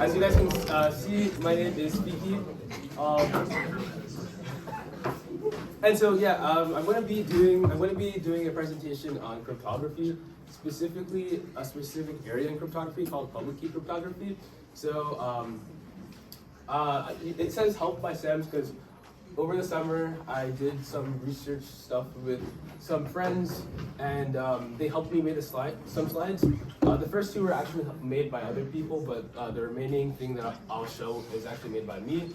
as you guys can see, my name is Fikky. And so yeah, I'm going to be doing a presentation on cryptography, specifically a specific area in cryptography called public key cryptography. So it says help by SAMs because over the summer I did some research stuff with some friends, and they helped me make some slides. The first two were actually made by other people, but the remaining thing that I'll show is actually made by me.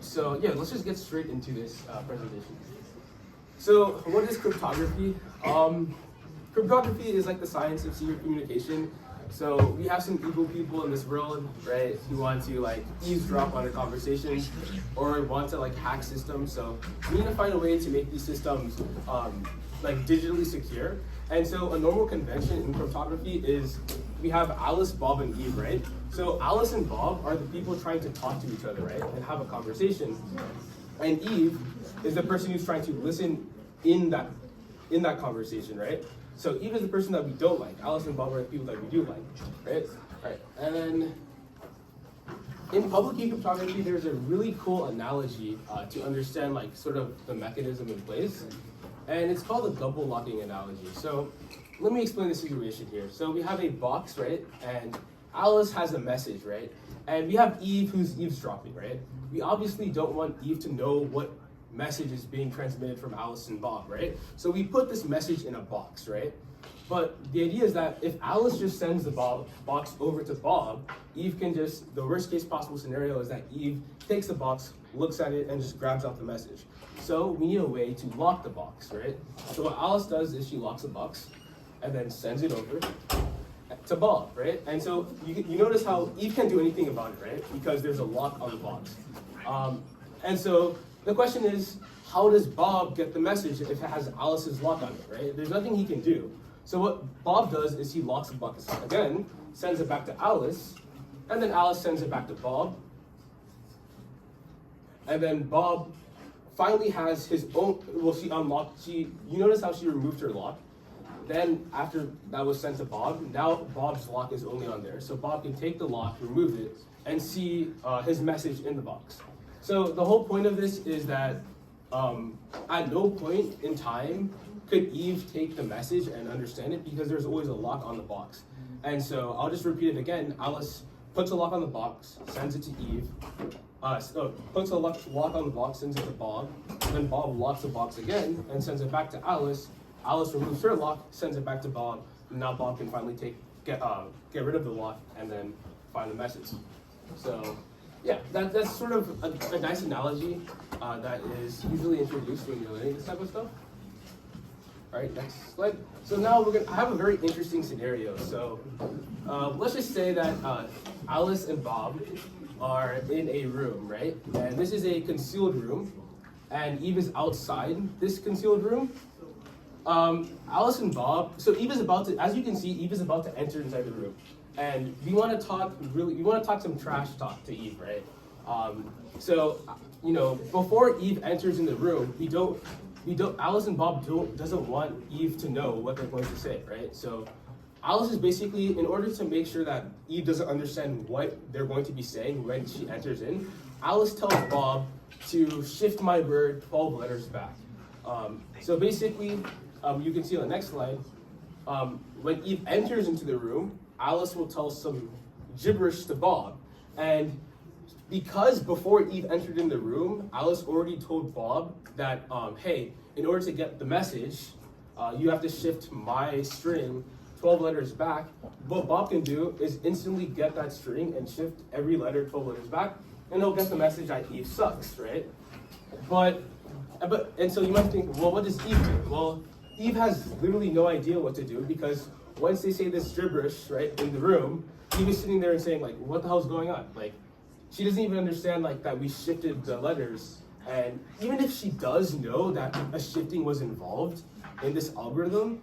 So yeah, let's just get straight into this presentation. So what is cryptography? Cryptography is like the science of secret communication. So we have some evil people in this world, right, who want to like eavesdrop on a conversation or want to like hack systems. So we need to find a way to make these systems like digitally secure. And so a normal convention in cryptography is we have Alice, Bob, and Eve, right? So Alice and Bob are the people trying to talk to each other, right, and have a conversation. And Eve is the person who's trying to listen in that conversation, right? So Eve is the person that we don't like. Alice and Bob are the people that we do like, right? All right. And then in public key cryptography, there's a really cool analogy to understand like sort of the mechanism in place, and it's called the double locking analogy. So let me explain the situation here. So we have a box, right? And Alice has a message, right? And we have Eve who's eavesdropping, right? We obviously don't want Eve to know what message is being transmitted from Alice and Bob, right? So we put this message in a box, right? But the idea is that if Alice just sends the box over to Bob, Eve can just, the worst case possible scenario is that Eve takes the box, looks at it, and just grabs out the message. So we need a way to lock the box, right? So what Alice does is she locks the box and then sends it over to Bob, right? And so you notice how Eve can't do anything about it, right? Because there's a lock on the box. And so the question is, how does Bob get the message if it has Alice's lock on it, right? There's nothing he can do. So what Bob does is he locks the box again, sends it back to Alice, and then Alice sends it back to Bob. And then Bob finally has his own, well, she unlocked, you notice how she removed her lock? Then after that was sent to Bob, now Bob's lock is only on there. So Bob can take the lock, remove it, and see his message in the box. So the whole point of this is that at no point in time could Eve take the message and understand it because there's always a lock on the box. And so I'll just repeat it again. Alice puts a lock on the box, sends it to Eve, puts a lock on the box, sends it to Bob, then Bob locks the box again and sends it back to Alice. Alice removes her lock, sends it back to Bob, and now Bob can finally get rid of the lock and then find the message. So yeah, that's sort of a nice analogy that is usually introduced when you're learning this type of stuff. All right, next slide. So now I have a very interesting scenario. So let's just say that Alice and Bob are in a room, right? And this is a concealed room, and Eve is outside this concealed room. Alice and Bob, so Eve is about to, as you can see, Eve is about to enter inside the room. And we want to talk some trash talk to Eve, right? So, you know, before Eve enters in the room, Alice and Bob doesn't want Eve to know what they're going to say, right? So Alice is basically, in order to make sure that Eve doesn't understand what they're going to be saying when she enters in, Alice tells Bob to shift my word 12 letters back. So basically, you can see on the next slide, when Eve enters into the room, Alice will tell some gibberish to Bob. And because before Eve entered in the room, Alice already told Bob that, hey, in order to get the message, you have to shift my string 12 letters back. What Bob can do is instantly get that string and shift every letter 12 letters back, and he'll get the message that Eve sucks, right? And so you might think, well, what does Eve do? Well, Eve has literally no idea what to do because once they say this gibberish, right, in the room, Eve is sitting there and saying, like, what the hell's going on? Like, she doesn't even understand, like, that we shifted the letters. And even if she does know that a shifting was involved in this algorithm,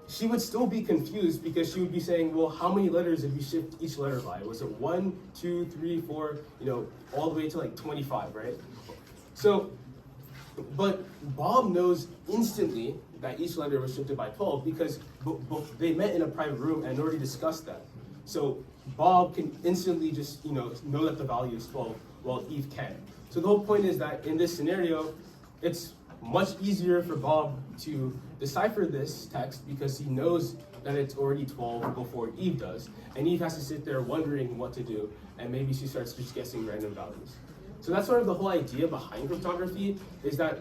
she would still be confused because she would be saying, well, how many letters did we shift each letter by? Was it 1, 2, 3, 4, you know, all the way to like 25, right? So, but Bob knows instantly that each letter was shifted by 12 because they met in a private room and already discussed that. So Bob can instantly just know that the value is 12, while Eve can't. So the whole point is that in this scenario, it's much easier for Bob to decipher this text because he knows that it's already 12 before Eve does. And Eve has to sit there wondering what to do, and maybe she starts just guessing random values. So that's sort of the whole idea behind cryptography, is that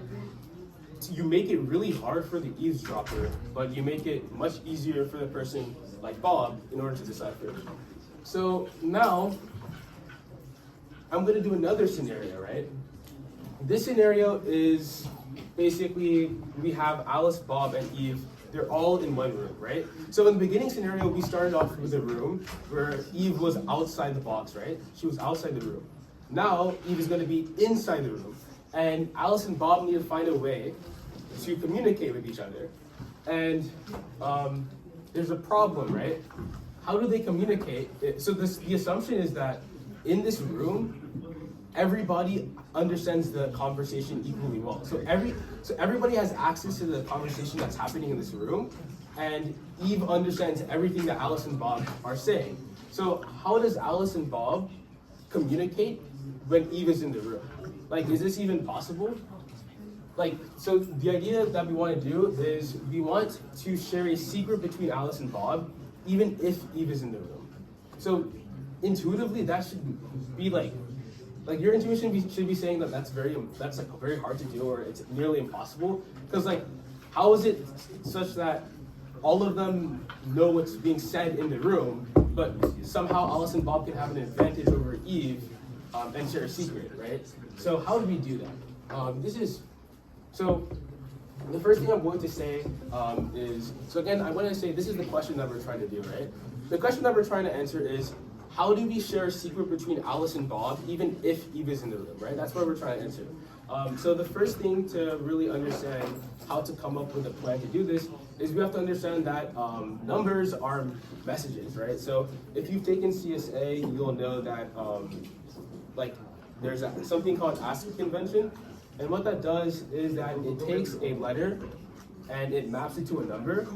you make it really hard for the eavesdropper, but you make it much easier for the person like Bob in order to decipher. So now, I'm going to do another scenario, right? This scenario is basically, we have Alice, Bob, and Eve. They're all in one room, right? So in the beginning scenario, we started off with a room where Eve was outside the box, right? She was outside the room. Now, Eve is going to be inside the room. And Alice and Bob need to find a way to communicate with each other. And there's a problem, right? How do they communicate? So the assumption is that in this room, everybody understands the conversation equally well. So everybody has access to the conversation that's happening in this room, and Eve understands everything that Alice and Bob are saying. So how does Alice and Bob communicate when Eve is in the room? Like, is this even possible? Like, so the idea that we want to do is we want to share a secret between Alice and Bob, even if Eve is in the room. So intuitively, that should be like your intuition should be saying that that's very hard to do, or it's nearly impossible. Because like, how is it such that all of them know what's being said in the room, but somehow Alice and Bob can have an advantage over Eve and share a secret, right? So how do we do that? So the first thing I'm going to say is, so again, I want to say this is the question that we're trying to do, right? The question that we're trying to answer is, how do we share a secret between Alice and Bob, even if Eve is in the room, right? That's what we're trying to answer. So the first thing to really understand how to come up with a plan to do this is we have to understand that numbers are messages, right? So if you've taken CSA, you'll know that there's something called ASCII convention. And what that does is that it takes a letter and it maps it to a number.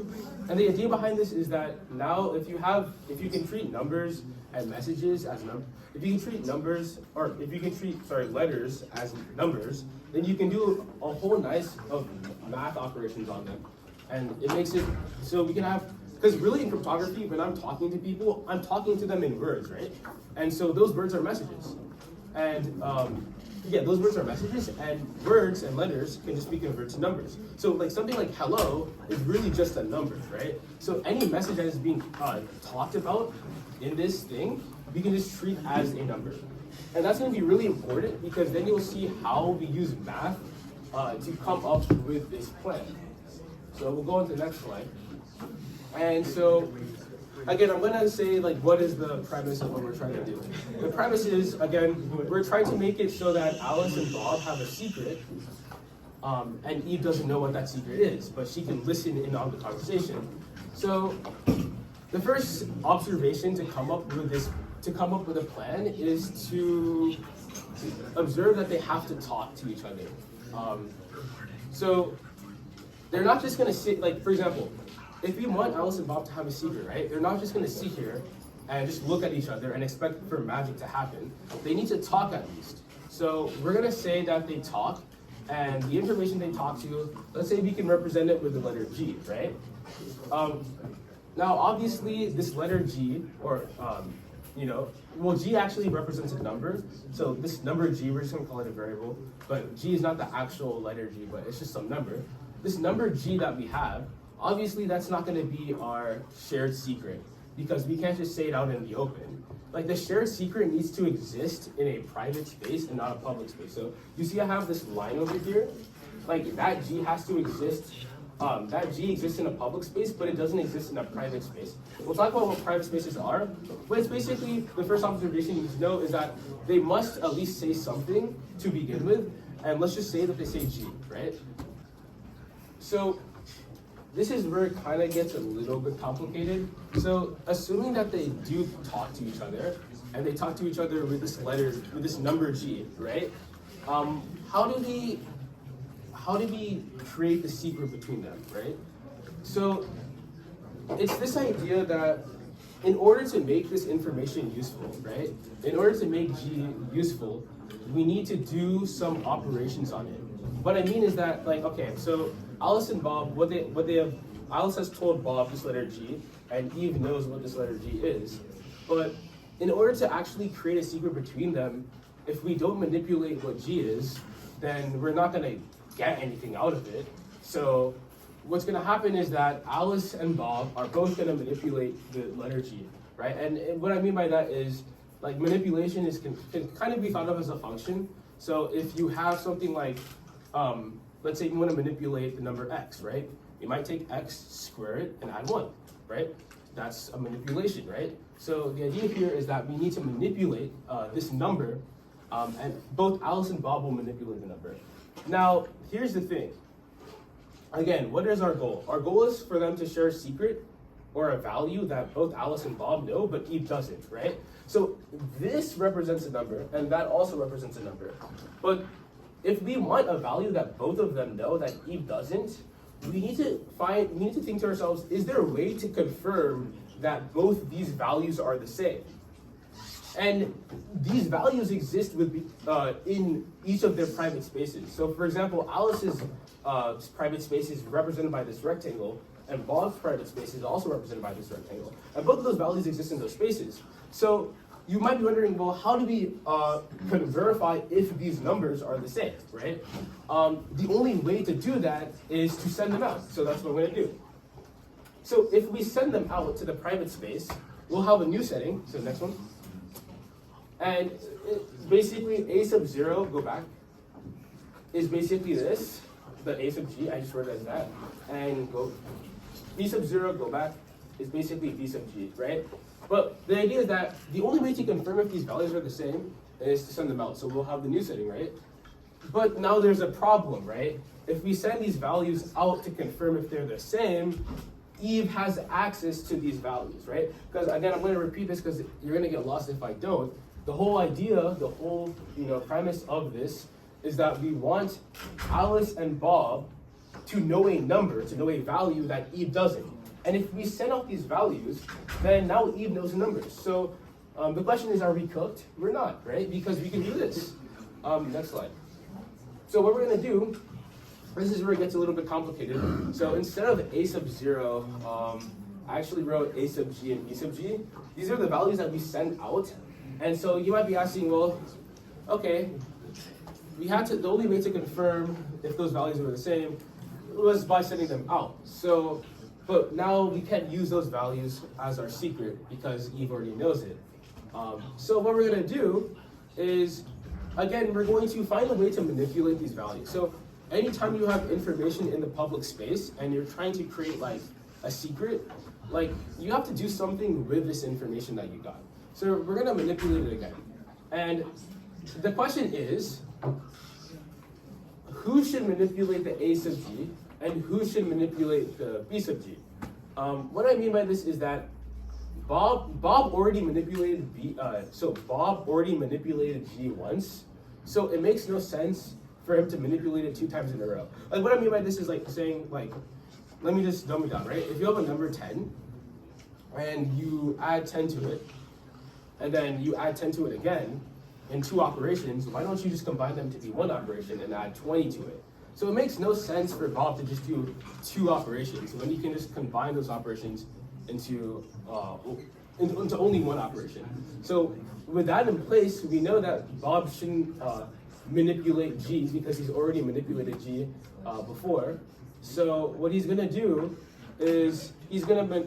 And the idea behind this is that now if you can treat numbers and messages as if you can treat letters as numbers, then you can do a whole nice of math operations on them. And it makes it so we can have, because really in cryptography, when I'm talking to people, I'm talking to them in words, right? And so those words are messages. And those words are messages, and words and letters can just be converted to numbers. So like something like hello is really just a number, right? So any message that is being talked about in this thing, we can just treat as a number. And that's going to be really important, because then you'll see how we use math to come up with this plan. So we'll go on to the next slide. And so again, I'm going to say what is the premise of what we're trying to do. The premise is, again, we're trying to make it so that Alice and Bob have a secret, and Eve doesn't know what that secret is, but she can listen in on the conversation. So the first observation to come up with a plan is to observe that they have to talk to each other. So they're not just going to sit, for example, if we want Alice and Bob to have a secret, right, they're not just going to sit here and just look at each other and expect for magic to happen. They need to talk at least. So we're going to say that they talk, and the information they talk to, let's say we can represent it with the letter G, right? Now, obviously, this letter G, or, G actually represents a number. So this number G, we're just going to call it a variable, but G is not the actual letter G, but it's just some number. This number G that we have, obviously, that's not going to be our shared secret, because we can't just say it out in the open. The shared secret needs to exist in a private space and not a public space. So you see I have this line over here. That G has to exist. That G exists in a public space, but it doesn't exist in a private space. We'll talk about what private spaces are, but it's basically, the first observation you need to know is that they must at least say something to begin with, and let's just say that they say G, right? So this is where it kind of gets a little bit complicated. So assuming that they do talk to each other, and they talk to each other with this number G, right? How do we create the secret between them, right? So it's this idea that in order to make this information useful, right? In order to make G useful, we need to do some operations on it. What I mean is that, like, okay, so Alice and Bob, Alice has told Bob this letter G, and Eve knows what this letter G is. But in order to actually create a secret between them, if we don't manipulate what G is, then we're not gonna get anything out of it. So what's gonna happen is that Alice and Bob are both gonna manipulate the letter G, right? And what I mean by that is, like, manipulation can kind of be thought of as a function. So if you have something like, let's say you want to manipulate the number x, right? You might take x, square it, and add 1, right? That's a manipulation, right? So the idea here is that we need to manipulate this number, and both Alice and Bob will manipulate the number. Now, here's the thing. Again, what is our goal? Our goal is for them to share a secret or a value that both Alice and Bob know, but Eve doesn't, right? So this represents a number, and that also represents a number. But if we want a value that both of them know that Eve doesn't, we need to think to ourselves, is there a way to confirm that both these values are the same? And these values exist in each of their private spaces. So for example, Alice's private space is represented by this rectangle, and Bob's private space is also represented by this rectangle. And both of those values exist in those spaces. So you might be wondering, well, how do we verify if these numbers are the same, right? The only way to do that is to send them out. So that's what we're gonna do. So if we send them out to the private space, we'll have a new setting. So next one. And basically a sub 0, go back, is basically this, the a sub g, I just wrote it as that, and go, b sub 0, go back, is basically b sub g, right? But the idea is that the only way to confirm if these values are the same is to send them out. So we'll have the new setting, right? But now there's a problem, right? If we send these values out to confirm if they're the same, Eve has access to these values, right? Because again, I'm going to repeat this because you're going to get lost if I don't. The whole idea, the whole premise of this is that we want Alice and Bob to know a number, to know a value that Eve doesn't. And if we send out these values, then now Eve knows the numbers. So the question is, are we cooked? We're not, right? Because we can do this. Next slide. So what we're going to do, this is where it gets a little bit complicated. So instead of a sub 0, I actually wrote a sub g and b sub g. These are the values that we send out. And so you might be asking, well, okay, the only way to confirm if those values were the same was by sending them out. So, but now we can't use those values as our secret because Eve already knows it. So what we're gonna do is, again, we're going to find a way to manipulate these values. So anytime you have information in the public space and you're trying to create like a secret, like you have to do something with this information that you got. So we're gonna manipulate it again. And the question is, who should manipulate the a sub g and who should manipulate the b sub g? What I mean by this is that Bob already manipulated Bob already manipulated g once, so it makes no sense for him to manipulate it 2 times in a row. Like what I mean by this is like saying, like, let me just dumb it down, right? If you have a number 10 and you add 10 to it, and then you add 10 to it again in 2 operations, why don't you just combine them to be 1 operation and add 20 to it? So it makes no sense for Bob to just do 2 operations when he can just combine those operations into only 1 operation. So with that in place, we know that Bob shouldn't manipulate G because he's already manipulated G before. So what he's gonna do is he's gonna, we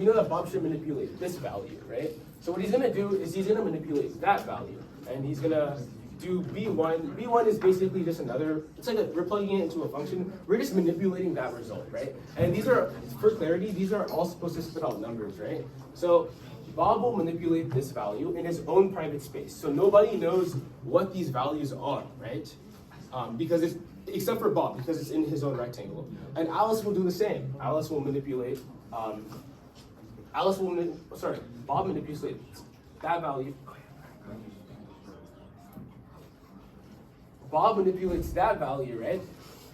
know that Bob should manipulate this value, right? So what he's gonna do is he's gonna manipulate that value, and he's gonna do B1. B1 is basically just another, it's like we're plugging it into a function. We're just manipulating that result, right? And these are, for clarity, these are all supposed to spit out numbers, right? So Bob will manipulate this value in his own private space. So nobody knows what these values are, right? Because it's, except for Bob, because it's in his own rectangle. And Alice will do the same. Alice will manipulate, Bob manipulates that value. Bob manipulates that value, right?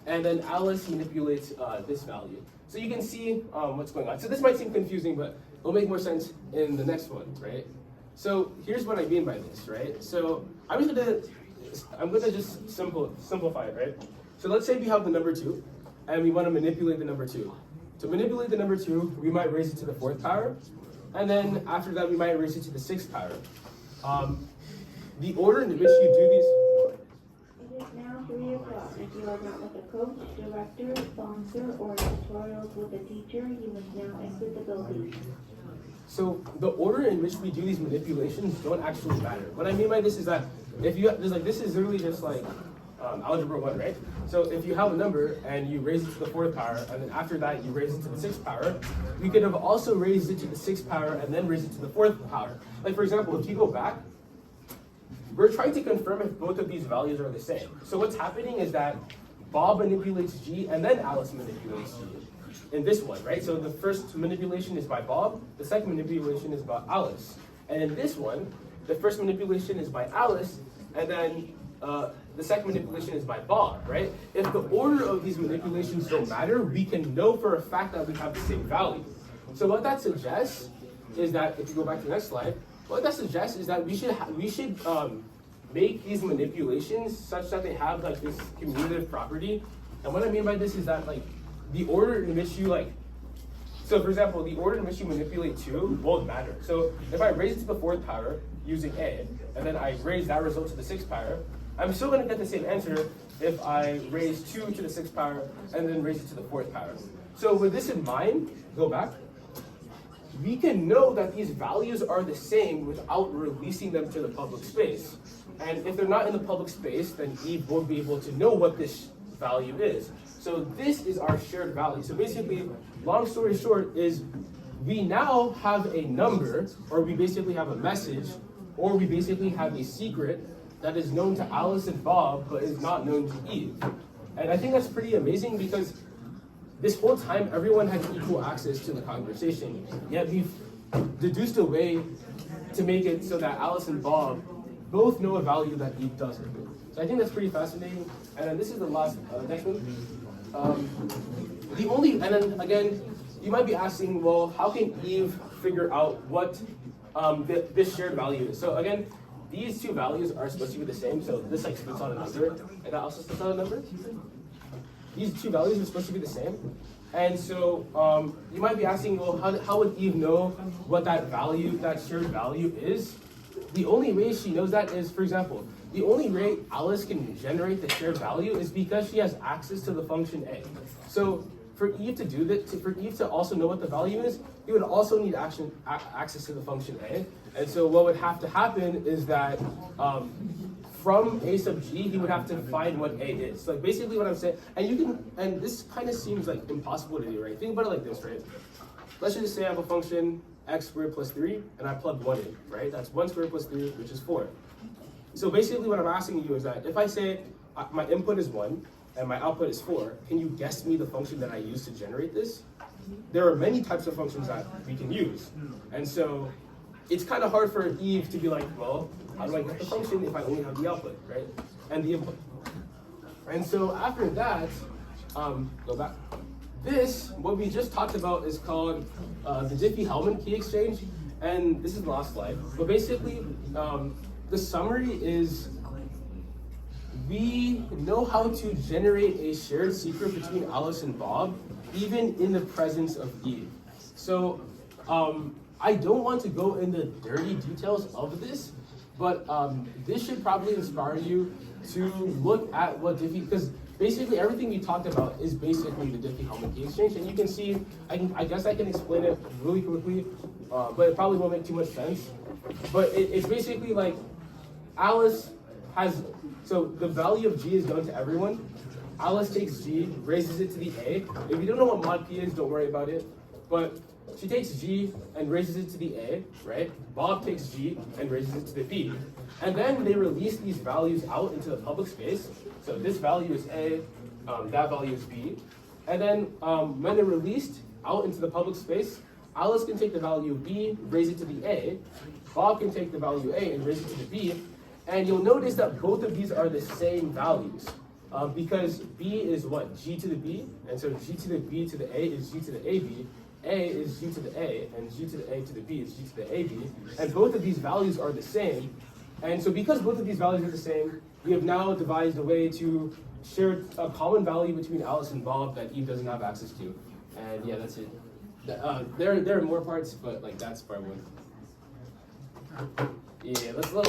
And then Alice manipulates this value. So you can see what's going on. So this might seem confusing, but it'll make more sense in the next one, right? So here's what I mean by this, right? So I'm gonna just simplify it, right? So let's say we have the number 2, and we want to manipulate the number 2. To manipulate the number 2, we might raise it to the 4th power, and then after that, we might raise it to the 6th power. The order in which you do these. It is now 3 o'clock. If you are not with a coach, director, sponsor, or tutorials with a teacher, you must now exit the building. So the order in which we do these manipulations don't actually matter. What I mean by this is that if you this is literally just like algebra 1, right? So if you have a number and you raise it to the 4th power, and then after that you raise it to the 6th power, you could have also raised it to the 6th power and then raised it to the 4th power. Like for example, if you go back, we're trying to confirm if both of these values are the same. So what's happening is that Bob manipulates G and then Alice manipulates G in this one, right? So the first manipulation is by Bob, the second manipulation is by Alice. And in this one, the first manipulation is by Alice, and then the second manipulation is by Bob, right? If the order of these manipulations don't matter, we can know for a fact that we have the same value. So what that suggests is that, if you go back to the next slide, what that suggests is that we should make these manipulations such that they have like this commutative property. And what I mean by this is that like the order in which you so for example, the order in which you manipulate 2 won't matter. So if I raise it to the 4th power using A, and then I raise that result to the 6th power, I'm still going to get the same answer if I raise 2 to the 6th power and then raise it to the 4th power. So with this in mind, go back. We can know that these values are the same without releasing them to the public space. And if they're not in the public space, then Eve won't be able to know what this value is. So this is our shared value. So basically, long story short, is we now have a number, or we basically have a message, or we basically have a secret that is known to Alice and Bob, but is not known to Eve. And I think that's pretty amazing because this whole time, everyone had equal access to the conversation, yet we've deduced a way to make it so that Alice and Bob both know a value that Eve doesn't. So I think that's pretty fascinating. And then this is the last, next one. And then again, you might be asking, well, how can Eve figure out what this shared value is? So again, these two values are supposed to be the same. So this like spits out a number, and that also spits out a number. These two values are supposed to be the same. And so you might be asking, well, how would Eve know what that value, that shared value is? The only way she knows that is, for example, the only way Alice can generate the shared value is because she has access to the function A. So for Eve to do that, for Eve to also know what the value is, you would also need access to the function A. And so what would have to happen is that from A sub G, he would have to find what A is. So like basically what I'm saying, and this kind of seems like impossible to do, right? Think about it like this, right? Let's just say I have a function x squared plus 3, and I plug 1 in, right? That's 1 squared plus 3, which is 4. So basically what I'm asking you is that if I say my input is 1 and my output is 4, can you guess me the function that I use to generate this? There are many types of functions that we can use. And so it's kind of hard for Eve to be like, well, how do I get the function if I only have the output, right? And the input. And so after that, go back. This, what we just talked about, is called the Diffie-Hellman key exchange. And this is the last slide. But basically, the summary is we know how to generate a shared secret between Alice and Bob, even in the presence of Eve. So I don't want to go into dirty details of this, but this should probably inspire you to look at what because basically everything we talked about is basically the Diffie-Hellman key exchange, and you can see, I guess I can explain it really quickly, but it probably won't make too much sense. But it's basically like Alice has, so the value of G is known to everyone. Alice takes G, raises it to the A. If you don't know what mod P is, don't worry about it. But she takes G and raises it to the A, right? Bob takes G and raises it to the B. And then they release these values out into the public space. So this value is A, that value is B. And then when they're released out into the public space, Alice can take the value of B, raise it to the A. Bob can take the value A and raise it to the B. And you'll notice that both of these are the same values. Because b is what? G to the b, and so g to the b to the a is g to the ab, a is g to the a, and g to the a to the b is g to the ab, and both of these values are the same. And so because both of these values are the same, we have now devised a way to share a common value between Alice and Bob that Eve doesn't have access to. And yeah, that's it. There are more parts, but like that's part one. Yeah, let's talk.